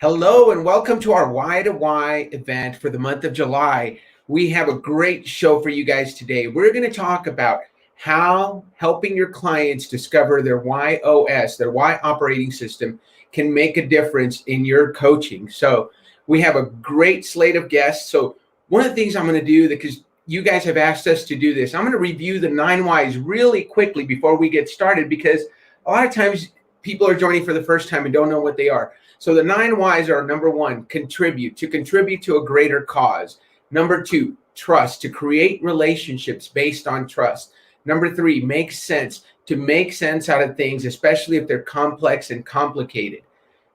Hello and welcome to our Why to Why event for the month of July. We have a great show for you guys today. We're going to talk about how helping your clients discover their WHY.os, their Why operating system, can make a difference in your coaching. So we have a great slate of guests. So one of the things I'm going to do, because you guys have asked us to do this, I'm going to review the 9 whys really quickly before we get started, because a lot of times people are joining for the first time and don't know what they are. So the 9 whys are: number 1, contribute to a greater cause. Number 2, trust, to create relationships based on trust. Number 3, make sense, to make sense out of things, especially if they're complex and complicated.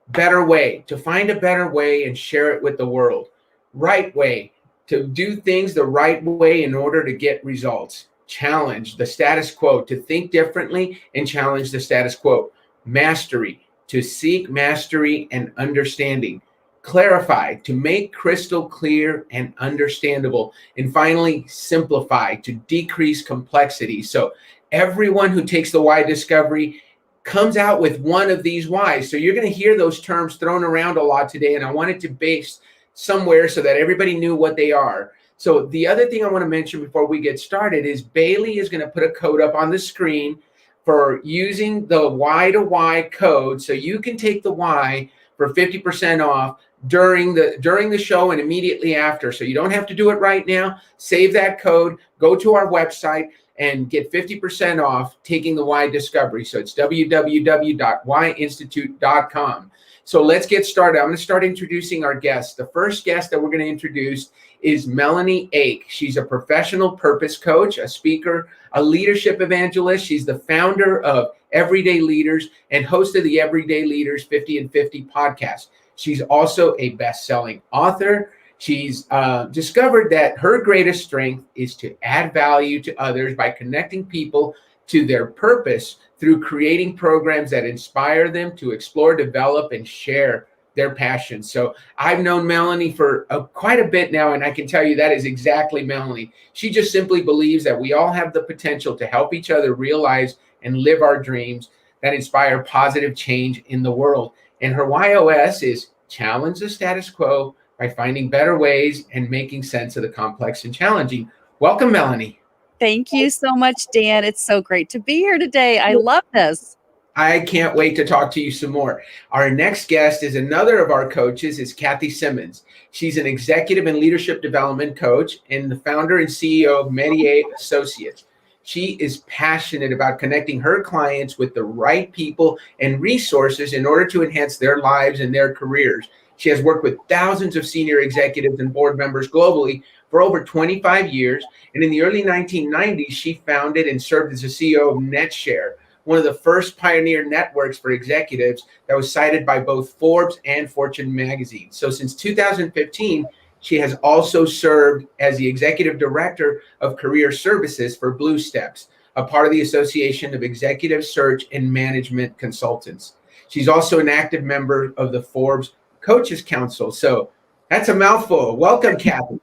Better way, to find a better way and share it with the world. Right way, to do things the right way in order to get results. Challenge, the status quo, to think differently and challenge the status quo. Mastery, to seek mastery and understanding. Clarify, to make crystal clear and understandable. And finally, simplify, to decrease complexity. So everyone who takes the why discovery comes out with one of these whys. So you're going to hear those terms thrown around a lot today, and I wanted to base somewhere so that everybody knew what they are. So the other thing I want to mention before we get started is Bailey is going to put a code up on the screen for using the Why to Why code, so you can take the why for 50% off during the show and immediately after. So you don't have to do it right now. Save that code, go to our website, and get 50% off taking the Why discovery. So it's www.whyinstitute.com. So let's get started. I'm going to start introducing our guests. The first guest that we're going to introduce is Melanie Ake. She's a professional purpose coach, a speaker, a leadership evangelist. She's the founder of Everyday Leaders and host of the Everyday Leaders 50 and 50 podcast. She's also a best-selling author. She's discovered that her greatest strength is to add value to others by connecting people to their purpose through creating programs that inspire them to explore, develop, and share their passion. So I've known Melanie for quite a bit now, and I can tell you that is exactly Melanie. She just simply believes that we all have the potential to help each other realize and live our dreams that inspire positive change in the world. And her WHY.os is challenge the status quo by finding better ways and making sense of the complex and challenging. Welcome, Melanie. Thank you so much, Dan. It's so great to be here today. I love this. I can't wait to talk to you some more. Our next guest is another of our coaches, is Kathy Simmons. She's an executive and leadership development coach and the founder and CEO of Metier Associates. She is passionate about connecting her clients with the right people and resources in order to enhance their lives and their careers. She has worked with thousands of senior executives and board members globally for over 25 years. And in the early 1990s, she founded and served as the CEO of NetShare, one of the first pioneer networks for executives that was cited by both Forbes and Fortune magazine. So since 2015, she has also served as the executive director of career services for Blue Steps, a part of the Association of Executive Search and Management Consultants. She's also an active member of the Forbes Coaches Council. So that's a mouthful. Welcome, Kathy.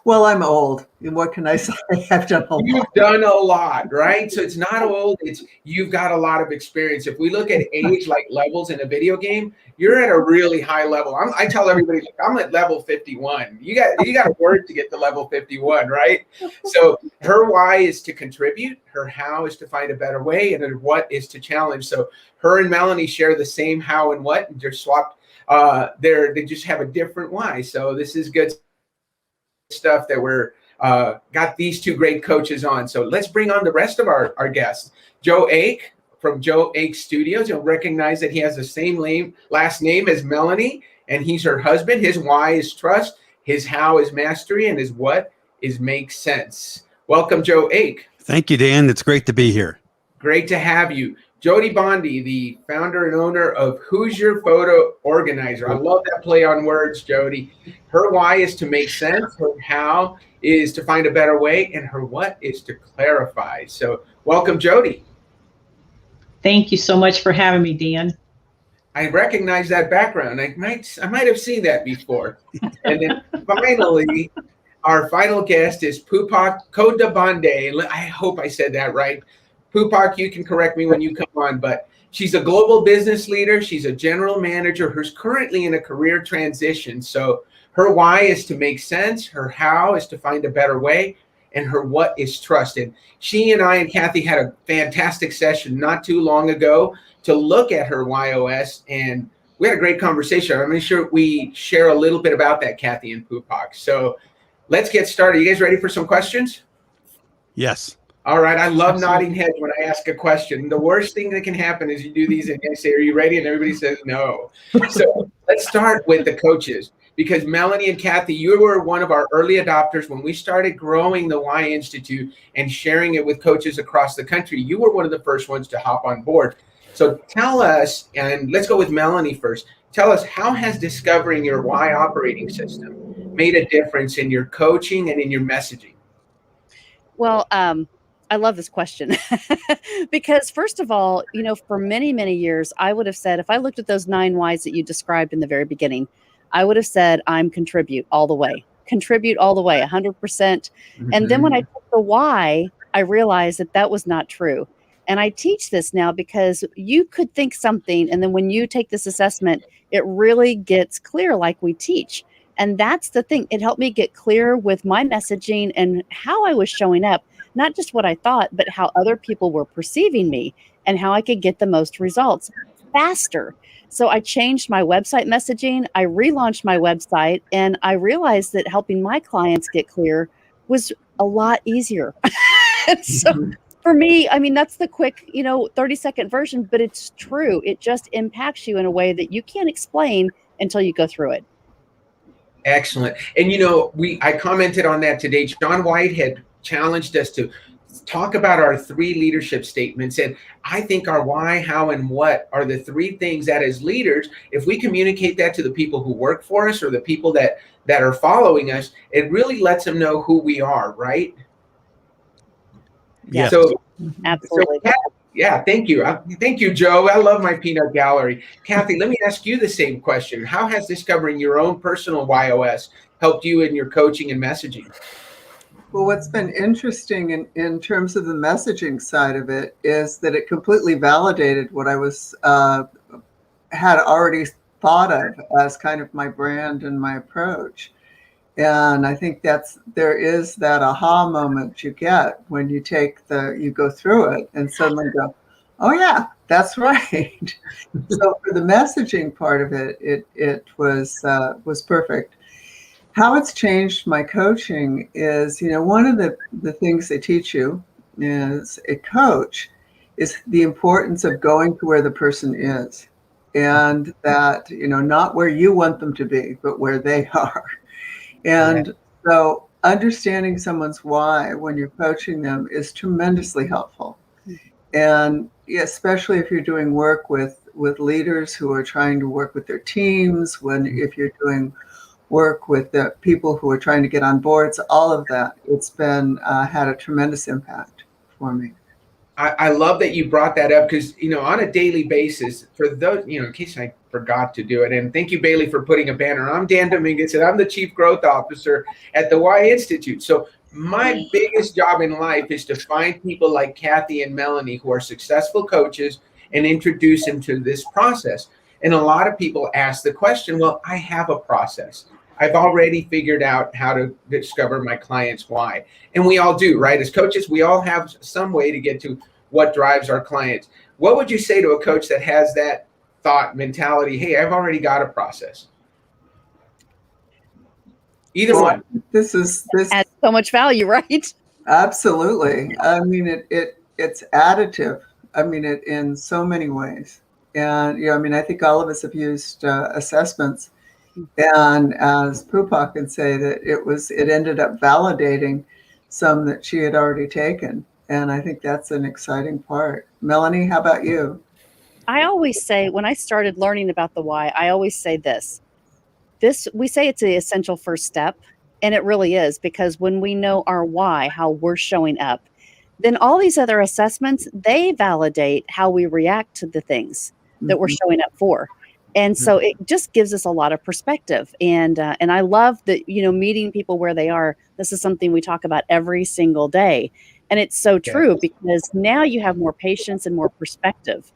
Well, I'm old. What can I say? I've done a lot. You've done a lot, right? So it's not old. It's you've got a lot of experience. If we look at age like levels in a video game, you're at a really high level. I tell everybody, I'm at level 51. You got to work to get to level 51, right? So her why is to contribute. Her how is to find a better way, and her what is to challenge. So her and Melanie share the same how and what, and they're swapped. They just have a different why. So this is good stuff that we're got these two great coaches on. So let's bring on the rest of our guests. Joe Ake from Joe Ake Studios. You'll recognize that he has the same last name as Melanie, and he's her husband. His why is trust, his how is mastery, and his what is make sense. Welcome, Joe Ake. Thank you, Dan. It's great to be here. Great to have you. Jodi, Bondy, the founder and owner of Hoosier Photo Organizer. I love that play on words, Jodi. Her why is to make sense. Her how is to find a better way. And her what is to clarify. So welcome, Jodi. Thank you so much for having me, Dan. I recognize that background. I might have seen that before. And then finally, our final guest is Poupak Bondy. I hope I said that right. Poupak, you can correct me when you come on, but She's a global business leader. She's a general manager who's currently in a career transition. So her why is to make sense, her how is to find a better way, and her what is trust. And she and I and Kathy had a fantastic session not too long ago to look at her WHY.os, and we had a great conversation. I'm going to sure we share a little bit about that, Kathy and Poupak. So let's get started. You guys ready for some questions? Yes. All right. I love nodding heads when I ask a question. The worst thing that can happen is you do these and I say, are you ready? And everybody says no. So let's start with the coaches, because Melanie and Kathy, you were one of our early adopters when we started growing the Y Institute and sharing it with coaches across the country. You were one of the first ones to hop on board. So tell us, and let's go with Melanie first. Tell us, how has discovering your Y operating system made a difference in your coaching and in your messaging? Well, I love this question because first of all, for many, many years, I would have said, if I looked at those 9 whys that you described in the very beginning, I would have said, I'm contribute all the way, 100%. And then when I took the why, I realized that that was not true. And I teach this now because you could think something, and then when you take this assessment, it really gets clear like we teach. And that's the thing. It helped me get clear with my messaging and how I was showing up, not just what I thought, but how other people were perceiving me and how I could get the most results faster. So I changed my website messaging. I relaunched my website, and I realized that helping my clients get clear was a lot easier. So for me, I mean, that's the quick, 30-second version, but it's true. It just impacts you in a way that you can't explain until you go through it. Excellent. And I commented on that today. John Whitehead challenged us to talk about our 3 leadership statements. And I think our why, how, and what are the 3 things that as leaders, if we communicate that to the people who work for us or the people that are following us, it really lets them know who we are, right? Yeah. So, Absolutely. yeah, thank you. Thank you, Joe. I love my peanut gallery. Kathy, let me ask you the same question. How has discovering your own personal WHY.os helped you in your coaching and messaging? Well, what's been interesting in terms of the messaging side of it is that it completely validated what I was had already thought of as kind of my brand and my approach. And I think there is that aha moment you get when you you go through it and suddenly go, oh yeah, that's right. So for the messaging part of it, it was perfect. How it's changed my coaching is, one of the things they teach you as a coach is the importance of going to where the person is, and that, not where you want them to be, but where they are. And so understanding someone's why when you're coaching them is tremendously helpful. And especially if you're doing work with leaders who are trying to work with their teams, if you're doing work with the people who are trying to get on boards, all of that, it's been had a tremendous impact for me. I love that you brought that up because, on a daily basis, for those, in case I forgot to do it, and thank you, Bailey, for putting a banner. I'm Dan Dominguez, and I'm the Chief Growth Officer at the Y Institute. So my biggest job in life is to find people like Kathy and Melanie who are successful coaches and introduce them to this process. And a lot of people ask the question, well, I have a process. I've already figured out how to discover my client's why. And we all do, right? As coaches, we all have some way to get to what drives our clients. What would you say to a coach that has that thought mentality? Hey, I've already got a process. Either one. This adds so much value, right? Absolutely. I mean, it's additive. I mean, it in so many ways. And I think all of us have used assessments. And as Poupak can say, that it ended up validating some that she had already taken. And I think that's an exciting part. Melanie, how about you? I always say, when I started learning about the why, I always say this, we say it's the essential first step, and it really is, because when we know our why, how we're showing up, then all these other assessments, they validate how we react to the things that we're showing up for. And so it just gives us a lot of perspective. And I love that, meeting people where they are. This is something we talk about every single day. And it's so true, because now you have more patience and more perspective.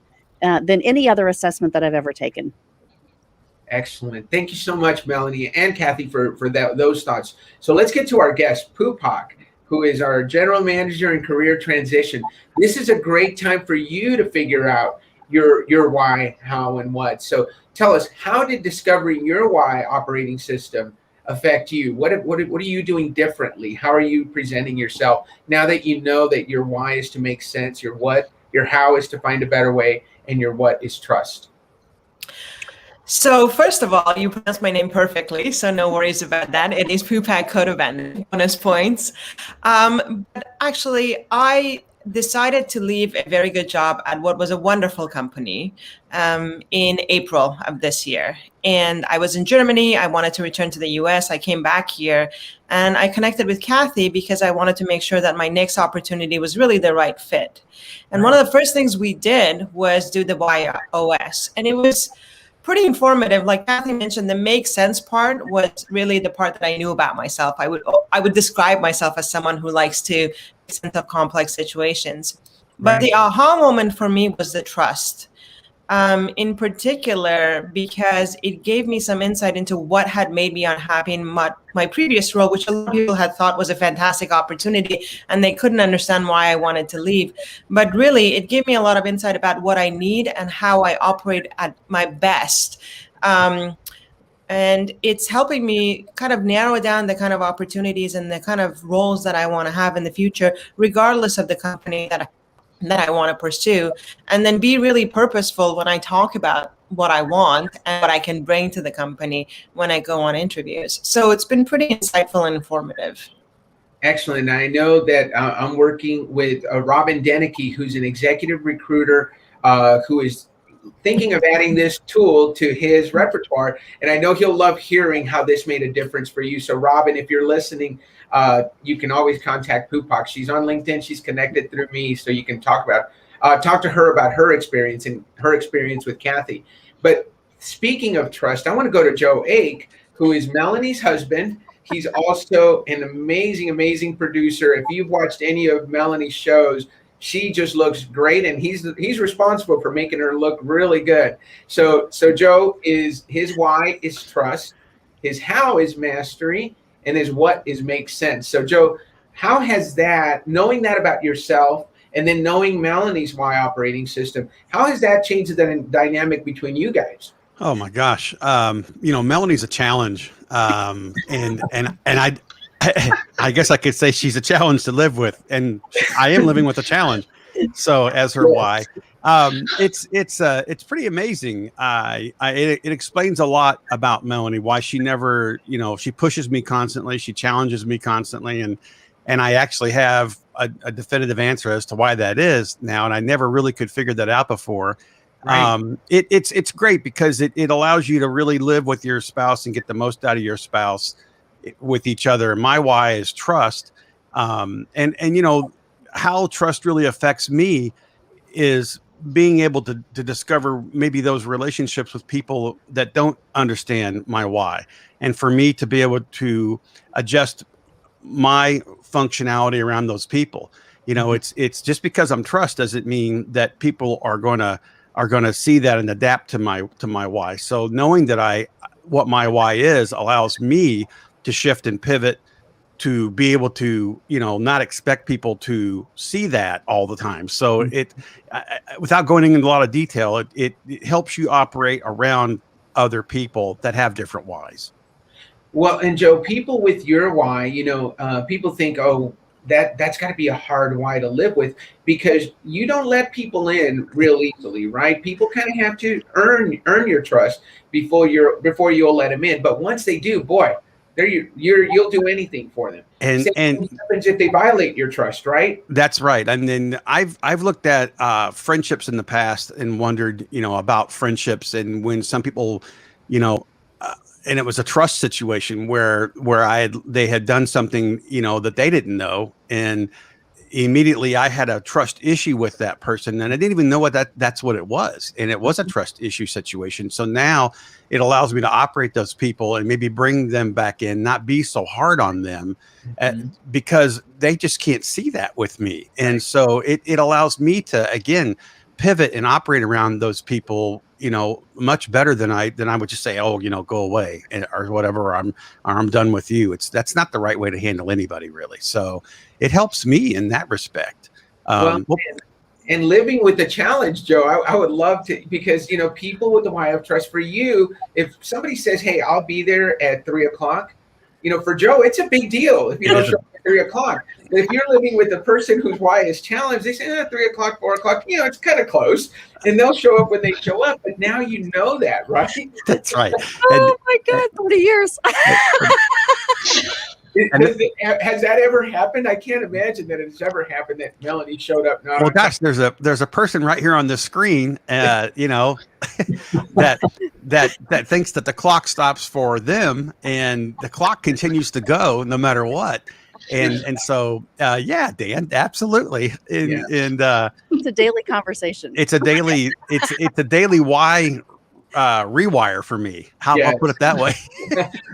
than any other assessment that I've ever taken. Excellent. Thank you so much, Melanie and Kathy, for those thoughts. So let's get to our guest, Poupak, who is our general manager in career transition. This is a great time for you to figure out your why, how, and what. So tell us, how did discovering your why operating system affect you? What are you doing differently? How are you presenting yourself now that you know that your why is to make sense, your how is to find a better way, and your what is trust? So first of all, you pronounced my name perfectly, so no worries about that. It is Poupak Codovan, bonus points. But actually, I decided to leave a very good job at what was a wonderful company in April of this year. And I was in Germany. I wanted to return to the US. I came back here and I connected with Kathy because I wanted to make sure that my next opportunity was really the right fit. And one of the first things we did was do the WHY.os. And it was pretty informative. Like Kathy mentioned, the make sense part was really the part that I knew about myself. I would describe myself as someone who likes to make sense of complex situations. But the aha moment for me was the trust. In particular, because it gave me some insight into what had made me unhappy in my previous role, which a lot of people had thought was a fantastic opportunity, and they couldn't understand why I wanted to leave. But really, it gave me a lot of insight about what I need and how I operate at my best. And it's helping me kind of narrow down the kind of opportunities and the kind of roles that I want to have in the future, regardless of the company that I want to pursue, and then be really purposeful when I talk about what I want and what I can bring to the company when I go on interviews. So it's been pretty insightful and informative. Excellent. I know that I'm working with Robin Denicky, who's an executive recruiter who is thinking of adding this tool to his repertoire. And I know he'll love hearing how this made a difference for you. So Robin, if you're listening, you can always contact Poupak. She's on LinkedIn. She's connected through me, so you can talk to her about her experience and her experience with Kathy. But speaking of trust, I want to go to Joe Ake, who is Melanie's husband. He's also an amazing, amazing producer. If you've watched any of Melanie's shows, she just looks great, and he's responsible for making her look really good. So Joe, his why is trust, his how is mastery, and his what is make sense. So Joe, how has that, knowing that about yourself and then knowing Melanie's why operating system, how has that changed the dynamic between you guys? Oh my gosh. Melanie's a challenge. And I guess I could say she's a challenge to live with, and I am living with a challenge. So as her why, it's pretty amazing. It explains a lot about Melanie, why she never, she pushes me constantly. She challenges me constantly. And I actually have a definitive answer as to why that is now. And I never really could figure that out before. Right. It's great because it allows you to really live with your spouse and get the most out of your spouse with each other. My why is trust. And how trust really affects me is being able to discover maybe those relationships with people that don't understand my why. And for me to be able to adjust my functionality around those people. It's just because I'm trust doesn't mean that people are going to see that and adapt to my why. So knowing that what my why is allows me to shift and pivot to be able to, not expect people to see that all the time. So without going into a lot of detail, it helps you operate around other people that have different whys. Well, and Joe, people with your why, people think, oh, that's got to be a hard why to live with, because you don't let people in real easily, right? People kind of have to earn your trust before you'll let them in. But once they do, boy, you'll do anything for them. And happens if they violate your trust, right? That's right. And then I've looked at friendships in the past and wondered, about friendships, and when some people, and it was a trust situation where they had done something, that they didn't know. And immediately I had a trust issue with that person, and I didn't even know that's what it was. And it was a trust issue situation. So now it allows me to operate those people and maybe bring them back in, not be so hard on them because they just can't see that with me. And so it allows me to, again, pivot and operate around those people, much better than I would just say, oh, go away or whatever. Or I'm done with you. That's not the right way to handle anybody, really. So it helps me in that respect. And living with the challenge, Joe, I would love to, because, people with the why of trust, for you, if somebody says, hey, I'll be there at 3:00, for Joe, it's a big deal if you don't show up at 3:00. But if you're living with a person whose why is challenged, they say, 3:00, 4:00, it's kind of close. And they'll show up when they show up. But now you know that, right? That's right. Oh my God, 30 years. Has that ever happened? I can't imagine that it's ever happened that Melanie showed up. Well, gosh, there's a person right here on the screen, that thinks that the clock stops for them and the clock continues to go no matter what. And so, yeah, Dan, absolutely. And it's a daily conversation. It's a daily why rewire for me. I'll put it that way.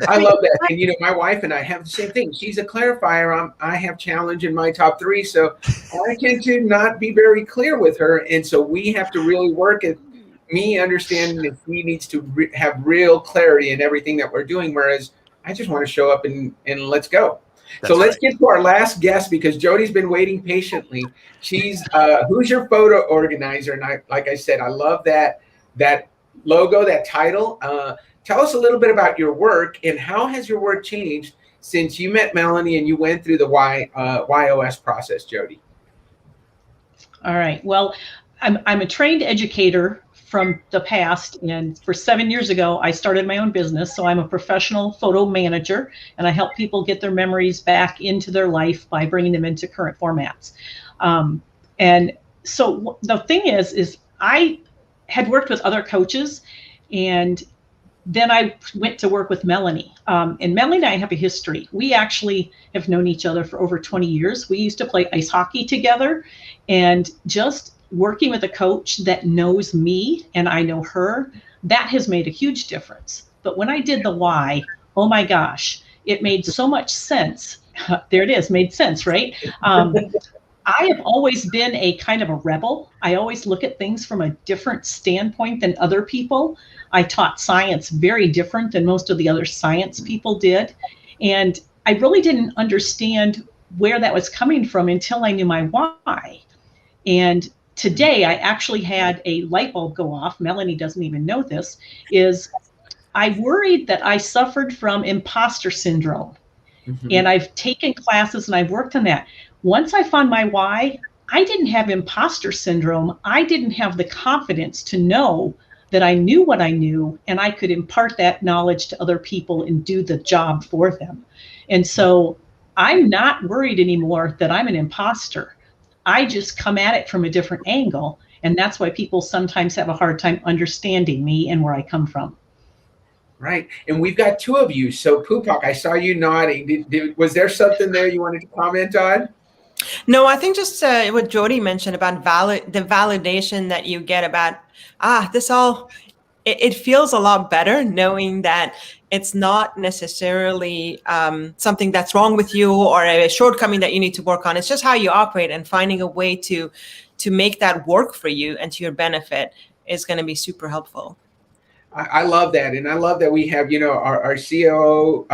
I love that. And my wife and I have the same thing. She's a clarifier. I have challenge in my top 3, so I tend to not be very clear with her, and so we have to really work at me understanding that she needs to have real clarity in everything that we're doing, whereas I just want to show up and let's go. So let's get to our last guest, because Jodi's been waiting patiently. She's Hoosier photo organizer, and like I said, I love that logo, that title. Tell us a little bit about your work, and how has your work changed since you met Melanie and you went through the WHY.os process, Jodi? All right. Well, I'm a trained educator from the past, and for 7 years ago, I started my own business. So I'm a professional photo manager, and I help people get their memories back into their life by bringing them into current formats. And so the thing is I had worked with other coaches, and then I went to work with Melanie. And Melanie and I have a history. We actually have known each other for over 20 years. We used to play ice hockey together, and just working with a coach that knows me and I know her, that has made a huge difference. But when I did the why, oh my gosh, it made so much sense. There it is, made sense, right? I have always been a kind of a rebel. I always look at things from a different standpoint than other people. I taught science very different than most of the other science people did. And I really didn't understand where that was coming from until I knew my why. And today I actually had a light bulb go off. Melanie doesn't even know this, is I worried that I suffered from imposter syndrome. Mm-hmm. And I've taken classes and I've worked on that. Once I found my why, I didn't have imposter syndrome. I didn't have the confidence to know that I knew what I knew, and I could impart that knowledge to other people and do the job for them. And so I'm not worried anymore that I'm an imposter. I just come at it from a different angle. And that's why people sometimes have a hard time understanding me and where I come from. Right. And we've got 2 of you. So Poupak, I saw you nodding. Was there something there you wanted to comment on? No, I think just what Jodi mentioned about the validation that you get about, it feels a lot better knowing that it's not necessarily something that's wrong with you or a shortcoming that you need to work on. It's just how you operate, and finding a way to make that work for you and to your benefit is going to be super helpful. I love that. And I love that we have, our COO,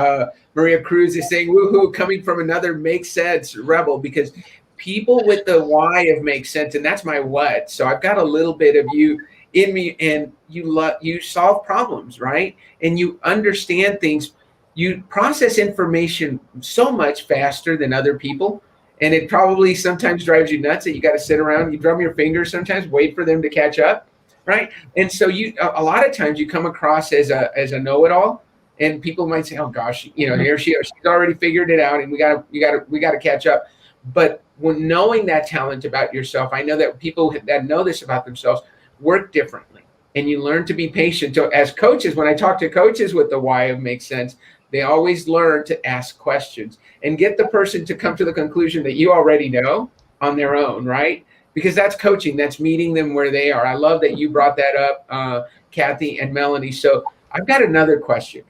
Maria Cruz, is saying, woohoo, coming from another Make Sense rebel, because people with the why of Make Sense, and that's my what. So I've got a little bit of you in me, and you solve problems, right? And you understand things. You process information so much faster than other people. And it probably sometimes drives you nuts that you got to sit around, you drum your fingers sometimes, wait for them to catch up. Right. And so a lot of times you come across as a know-it-all, and people might say, oh gosh, here she's already figured it out, and we got to catch up. But when knowing that talent about yourself, I know that people that know this about themselves work differently, and you learn to be patient. So as coaches, when I talk to coaches with the why of Make Sense, they always learn to ask questions and get the person to come to the conclusion that you already know on their own, right? Because that's coaching, that's meeting them where they are. I love that you brought that up, Kathy and Melanie. So I've got another question.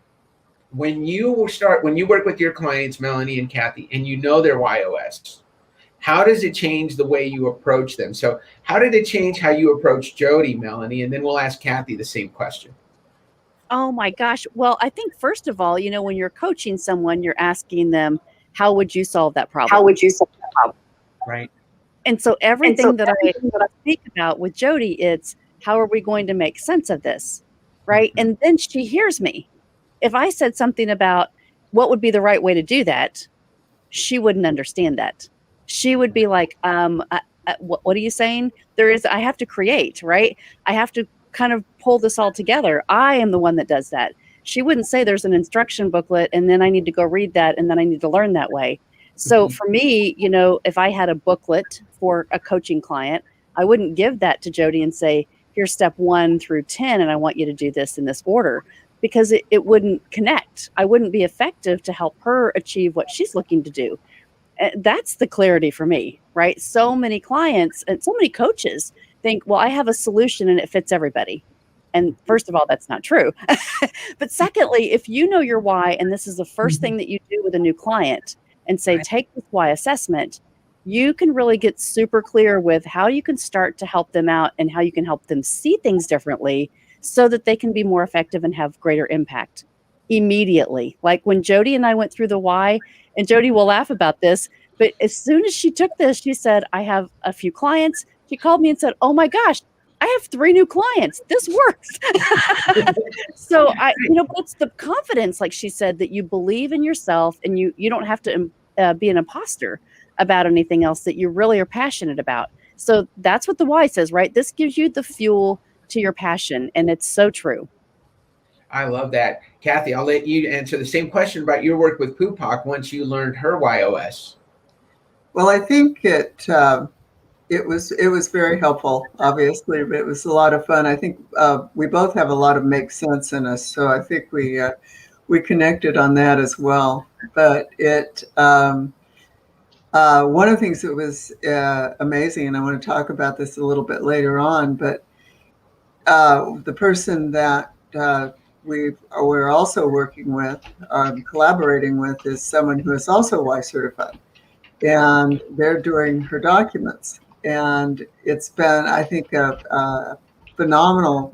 When you work with your clients, Melanie and Kathy, and you know their WHY.os, how does it change the way you approach them? So how did it change how you approach Jodi, Melanie? And then we'll ask Kathy the same question. Oh my gosh. Well, I think first of all, when you're coaching someone, you're asking them, how would you solve that problem? How would you solve that problem? Right. And so everything that I speak about with Jodi, it's how are we going to make sense of this? Right. Mm-hmm. And then she hears me. If I said something about what would be the right way to do that, she wouldn't understand that. She would be like, what are you saying? I have to create, right? I have to kind of pull this all together. I am the one that does that. She wouldn't say there's an instruction booklet and then I need to go read that and then I need to learn that way. So for me, if I had a booklet for a coaching client, I wouldn't give that to Jodi and say, here's step 1 through 10, and I want you to do this in this order, because it wouldn't connect. I wouldn't be effective to help her achieve what she's looking to do. That's the clarity for me, right? So many clients and so many coaches think, well, I have a solution and it fits everybody. And first of all, that's not true. But secondly, if you know your why, and this is the first thing that you do with a new client, and say, take this why assessment, you can really get super clear with how you can start to help them out and how you can help them see things differently so that they can be more effective and have greater impact immediately. Like when Jodi and I went through the why, and Jodi will laugh about this, but as soon as she took this, she said, I have a few clients. She called me and said, oh my gosh, I have 3 new clients. This works. So it's the confidence, like she said, that you believe in yourself and you don't have to be an imposter about anything else, that you really are passionate about. So that's what the why says, right? This gives you the fuel to your passion. And it's so true. I love that. Kathy, I'll let you answer the same question about your work with Poupak once you learned her WHY.os. Well, I think it was very helpful, obviously, but it was a lot of fun. I think we both have a lot of make sense in us, so I think we connected on that as well. But one of the things that was amazing, and I want to talk about this a little bit later on, but the person that we're also working with, collaborating with, is someone who is also WHY certified, and they're doing her documents. And it's been, I think, a phenomenal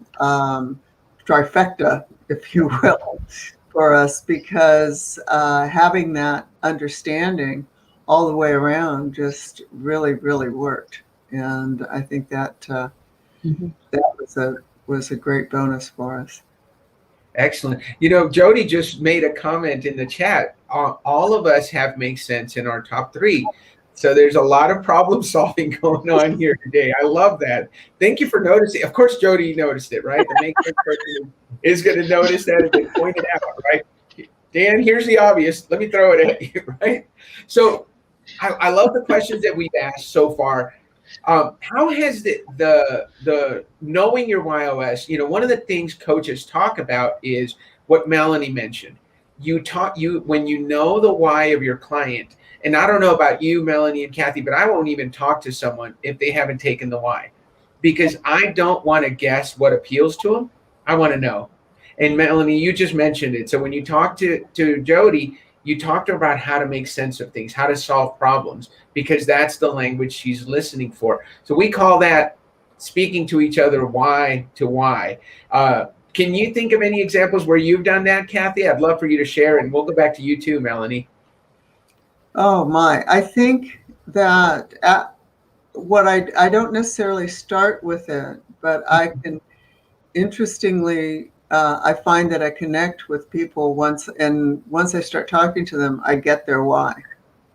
trifecta, if you will, for us, because having that understanding all the way around just really, really worked. And I think that that was a great bonus for us. Excellent. Jodi just made a comment in the chat. All of us have make sense in our top 3. So there's a lot of problem solving going on here today. I love that. Thank you for noticing. Of course, Jodi noticed it, right? The make sense person is going to notice that and point it out, right? Dan, here's the obvious. Let me throw it at you, right? So I love the questions that we've asked so far. How has the knowing your WHY.os, one of the things coaches talk about is what Melanie mentioned. When you know the why of your client, and I don't know about you, Melanie and Kathy, but I won't even talk to someone if they haven't taken the why, because I don't want to guess what appeals to them. I want to know. And Melanie, you just mentioned it. So when you talk to Jodi, you talk to her about how to make sense of things, how to solve problems, because that's the language she's listening for. So we call that speaking to each other, why to why. Can you think of any examples where you've done that, Kathy? I'd love for you to share, and we'll go back to you too, Melanie. Oh my, I think that I don't necessarily start with it, but I can, interestingly, I find that I connect with people once I start talking to them, I get their why.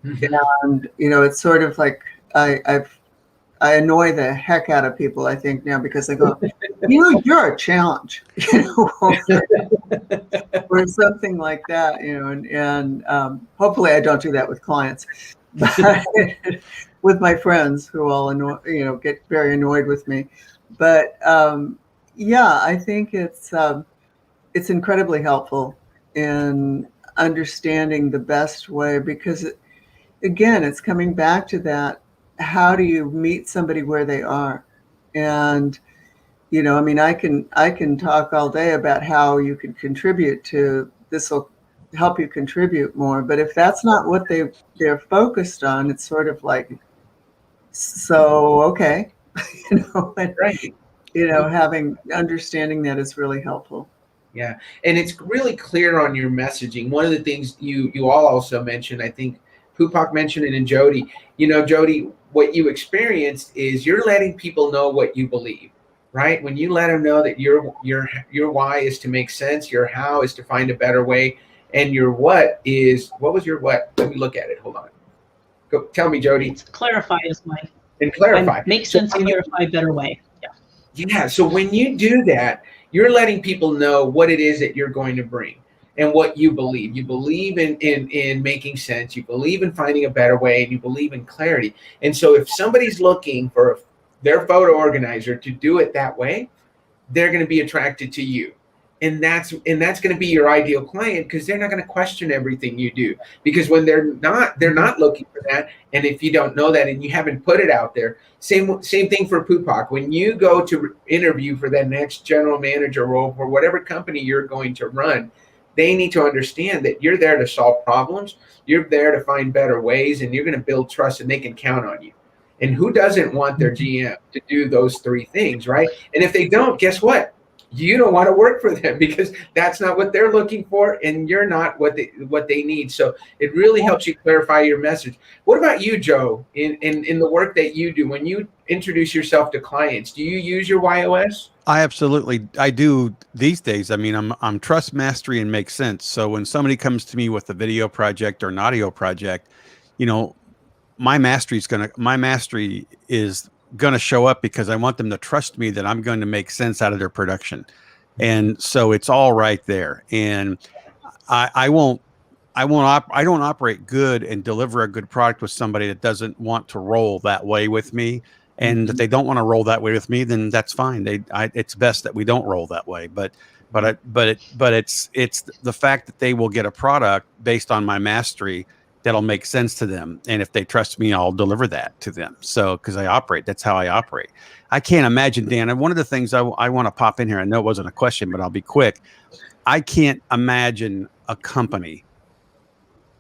And, it's sort of like I annoy the heck out of people, I think, now, because I go, you're a challenge, or something like that, and hopefully I don't do that with clients, but with my friends who all get very annoyed with me. But yeah, I think it's incredibly helpful in understanding the best way, because again, it's coming back to that. How do you meet somebody where they are? And, I can talk all day about how you can contribute to this, will help you contribute more. But if that's not what they're focused on, it's sort of like, So, okay, and, Right. understanding that is really helpful. Yeah, and it's really clear on your messaging. One of the things you all also mentioned, I think Poupak mentioned it, and Jodi. Jodi, what you experienced is you're letting people know what you believe, right? When you let them know that your why is to make sense, your how is to find a better way, and your what was your what? Let me look at it. Hold on. Go tell me, Jodi, It's clarify is my and clarify. make sense, clarify, better way. Yeah. Yeah. So when you do that, you're letting people know what it is that you're going to bring and what you believe. You believe in making sense. You believe in finding a better way, and you believe in clarity. And so if somebody's looking for their photo organizer to do it that way, they're going to be attracted to you. And that's going to be your ideal client, because they're not going to question everything you do, because when they're not looking for that. And if you don't know that and you haven't put it out there, same thing for Poupak. When you go to interview for that next general manager role for whatever company you're going to run, they need to understand that you're there to solve problems, you're there to find better ways, and you're going to build trust, and they can count on you. And who doesn't want their GM to do those three things, right? And if they don't, guess what? You don't want to work for them, because that's not what they're looking for, and you're not what they need. So it really helps you clarify your message. What about you, Joe? In the work that you do, when you introduce yourself to clients, do you use your WHY.os? I do these days. I mean, I'm trust, mastery, and make sense. So when somebody comes to me with a video project or an audio project, my mastery is going to show up, because I want them to trust me that I'm going to make sense out of their production. And so it's all right there. And I don't operate good and deliver a good product with somebody that doesn't want to roll that way with me. And if they don't want to roll that way with me, then that's fine. It's best that we don't roll that way. But it's the fact that they will get a product based on my mastery that'll make sense to them. And if they trust me, I'll deliver that to them. So, because that's how I operate. I can't imagine, Dan, and one of the things I want to pop in here, I know it wasn't a question, but I'll be quick. I can't imagine a company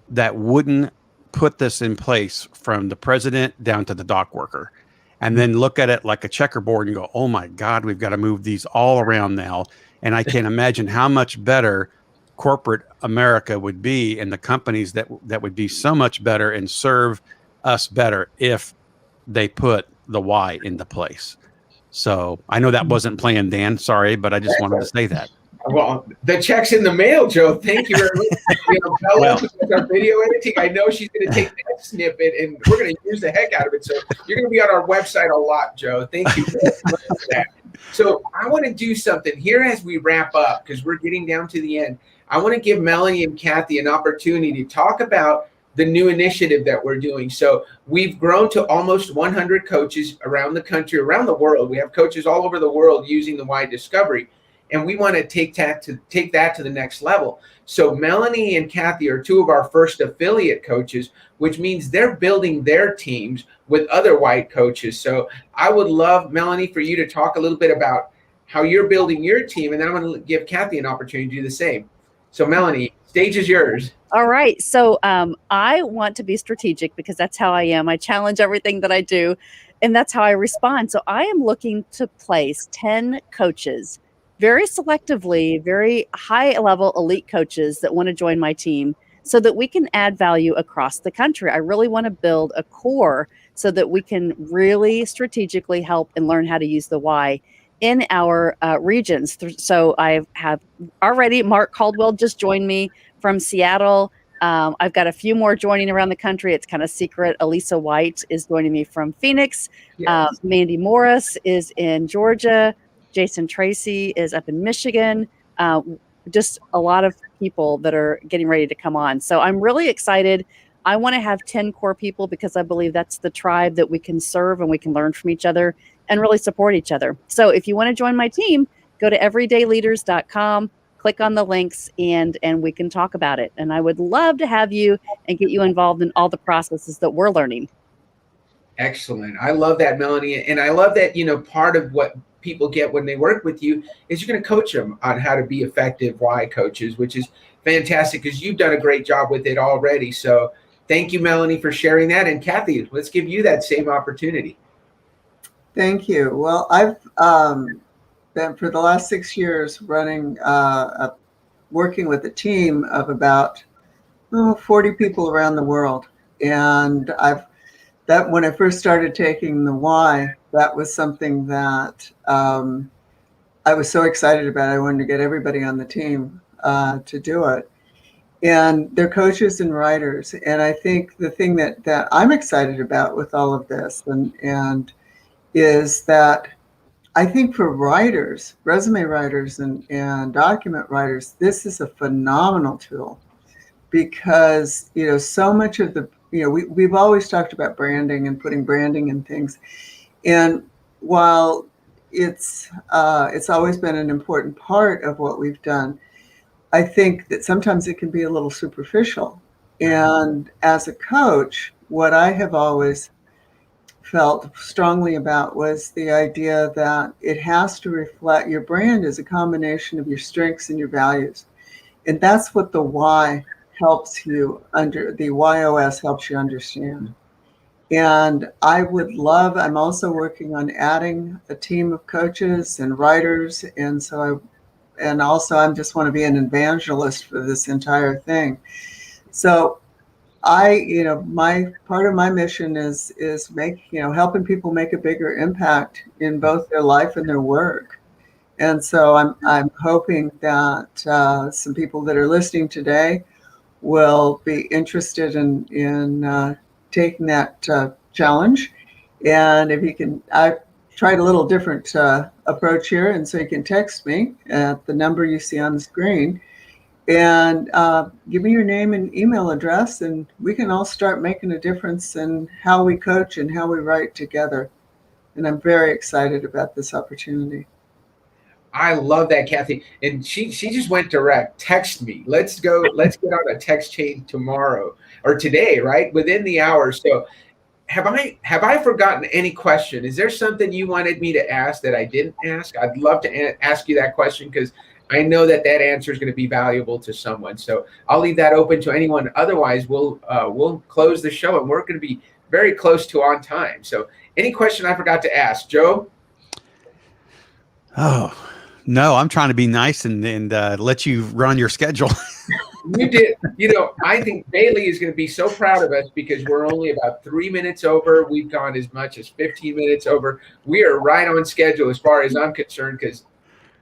that wouldn't put this in place, from the president down to the dock worker, and then look at it like a checkerboard and go, oh my God, we've got to move these all around now. And I can't imagine how much better corporate America would be, and the companies that would be so much better and serve us better if they put the why into place. So I know that wasn't planned, Dan, sorry, but I just wanted to say that. Well, the check's in the mail, Joe. Thank you very much. Bella, with our video editing, I know she's going to take that snippet, and we're going to use the heck out of it. So you're going to be on our website a lot, Joe. Thank you very much for that. So I want to do something here as we wrap up, because we're getting down to the end. I want to give Melanie and Kathy an opportunity to talk about the new initiative that we're doing. So we've grown to almost 100 coaches around the country, around the world. We have coaches all over the world using the Why Discovery, and we want to take that to the next level. So Melanie and Kathy are two of our first affiliate coaches, which means they're building their teams with other white coaches. So I would love, Melanie, for you to talk a little bit about how you're building your team, and then I'm going to give Kathy an opportunity to do the same. So Melanie, stage is yours. All right. So I want to be strategic, because that's how I am. I challenge everything that I do, and that's how I respond. So I am looking to place 10 coaches, very selectively, very high level elite coaches that want to join my team, so that we can add value across the country. I really want to build a core so that we can really strategically help and learn how to use the why in our regions. So I have already, Mark Caldwell just joined me from Seattle. I've got a few more joining around the country. It's kind of secret. Elisa White is joining me from Phoenix. Yes. Mandy Morris is in Georgia. Jason Tracy is up in Michigan. Just a lot of people that are getting ready to come on. So I'm really excited. I want to have 10 core people, because I believe that's the tribe that we can serve, and we can learn from each other and really support each other. So if you want to join my team, go to everydayleaders.com, click on the links, and we can talk about it. And I would love to have you and get you involved in all the processes that we're learning. Excellent. I love that, Melanie. And I love that, part of what people get when they work with you is you're going to coach them on how to be effective why coaches, which is fantastic, because you've done a great job with it already. So thank you, Melanie, for sharing that. And Kathy, let's give you that same opportunity. Thank you. Well, I've been for the last 6 years running, working with a team of about 40 people around the world. And when I first started taking the why, that was something that I was so excited about. I wanted to get everybody on the team to do it. And they're coaches and writers. And I think the thing that I'm excited about with all of this and is that I think for writers, resume writers and document writers, this is a phenomenal tool because, so much of the, we've always talked about branding and putting branding in things. And while it's always been an important part of what we've done, I think that sometimes it can be a little superficial. And as a coach, what I have always felt strongly about was the idea that it has to reflect your brand as a combination of your strengths and your values. And that's what the why helps you the WHY.os helps you understand. And I'm also working on adding a team of coaches and writers. And I just want to be an evangelist for this entire thing. So my part of my mission is helping people make a bigger impact in both their life and their work. And so I'm hoping that some people that are listening today will be interested in taking that challenge. And if you can, I tried a little different approach here, and so you can text me at the number you see on the screen. And give me your name and email address, and we can all start making a difference in how we coach and how we write together. And I'm very excited about this opportunity. I love that, Kathy. And she just went direct. Text me. Let's get on a text chain tomorrow or today, right? Within the hour. So have I forgotten any question? Is there something you wanted me to ask that I didn't ask? I'd love to ask you that question because I know that answer is going to be valuable to someone. So I'll leave that open to anyone. Otherwise, we'll close the show, and we're going to be very close to on time. So any question I forgot to ask, Joe? Oh, no, I'm trying to be nice and let you run your schedule. You did. I think Bailey is going to be so proud of us because we're only about 3 minutes over. We've gone as much as 15 minutes over. We are right on schedule as far as I'm concerned because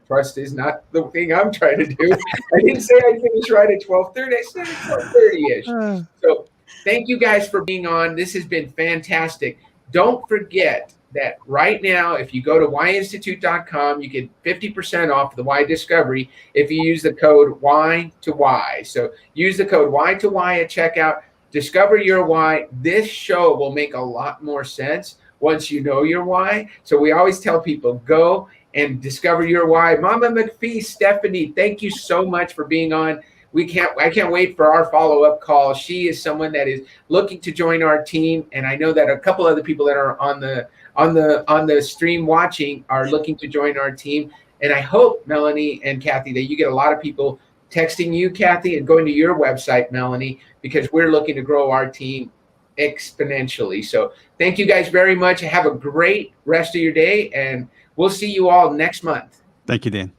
trust is not the thing I'm trying to do. I didn't say I'd finish right at 12:30. I said at 12:30-ish. So thank you guys for being on. This has been fantastic. Don't forget that right now, if you go to WHYinstitute.com, you get 50% off the Why Discovery if you use the code WHY2WHY. So use the code WHY2WHY at checkout. Discover your why. This show will make a lot more sense once you know your why. So we always tell people, go and discover your why. Mama McPhee, Stephanie, thank you so much for being on. I can't wait for our follow-up call. She is someone that is looking to join our team, and I know that a couple other people that are on the stream watching are looking to join our team. And I hope, Melanie and Kathy, that you get a lot of people texting you, Kathy, and going to your website, Melanie, because we're looking to grow our team exponentially. So thank you guys very much. Have a great rest of your day, and we'll see you all next month. Thank you, Dan.